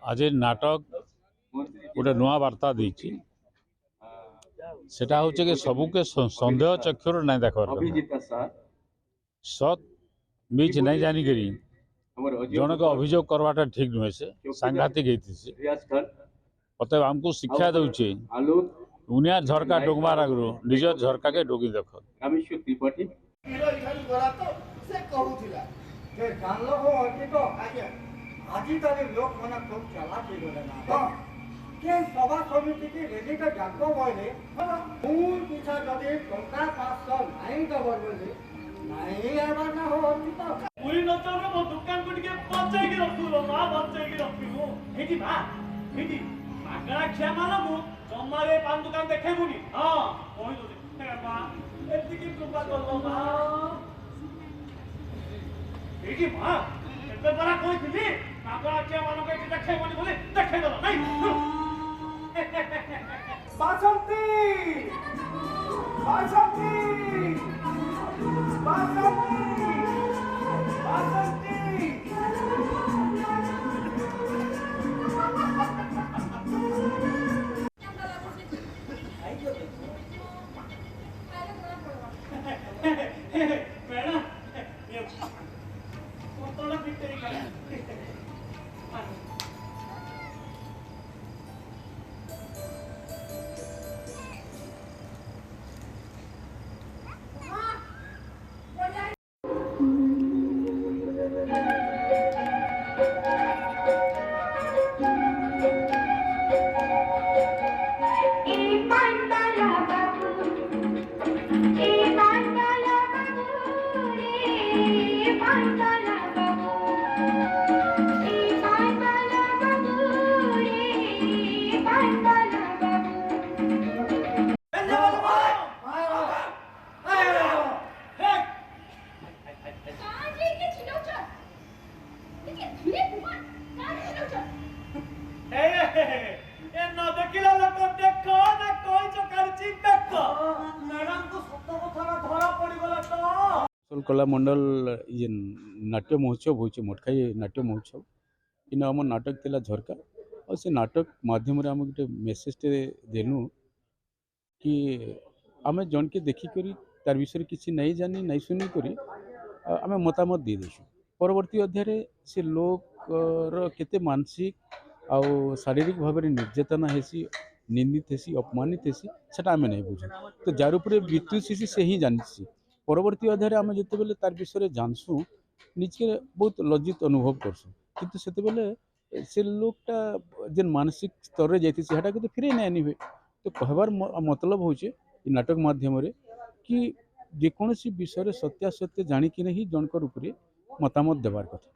आज नाटक गोटे नुआ वार्ता देछि सेटा होचे कि सबुके संदेह चक्षुर नहीं देखा सत बीच नहीं जानी करी जनक अभियोग करवाटा ठीक नुहे से सांघातिक अतएव आमको शिक्षा दौचे दुनिया झरका डोगबार आगु निज झरका के डोगी देख आजिकाली लोक मैंने खूब चालाक के सभा समिति की रेजिका जाको बोले मूल पीछा जदि टंका 500 नहीं दबर बोले नहीं आबार ना हो तो पूरी नचर में मो दुकान को टिके बचाई के रखू रो मां बचाई के रखू हेटी बा हेटी मागरा खिया मानो मु जम्मारे पान दुकान देखे मुनी हां कोई दो बा एति की कृपा कर लो मां हेटी मां एते बड़ा कोई थी मागरा खिया मानो के देखे मुनी बोले देखे दो नहीं बासंती बासंती बासंती बासंती मैडम ये फोटो ना पिक्चर का कला मंडल ये नाट्य महोत्सव होचे मोटखाई नाट्य महोत्सव इन आम नाटक थिला झरका और से नाटक माध्यम आम गोटे मेसेज टे देलु कि आम जन के देखिक तार विषय किसी नहीं जानी नहीं सुनी करी आम मतामत दे देसु परवर्ती अध्याय से लोक केते मानसिक आउ शारीरिक भाव में निर्यातना हेसी निंदित हेसी अपमानित हेसी सेटा आम नहीं बुझे तो जार उपरे बीतुसी से ही जानी परवर्ती अध्याय आम जिते बेले तार विषय जानसु निजे बहुत लज्जित अनुभव करसु किंतु सेते बेले से लोकटा जेन मानसिक स्तर रे जाती सेटा के फिरे नहीं आनी हुए तो कहबार मतलब होचे नाटक माध्यम कि जेकोसी विषय सत्यासत्य जानिक नहीं जनकर उपरे मतामत देवार कथा।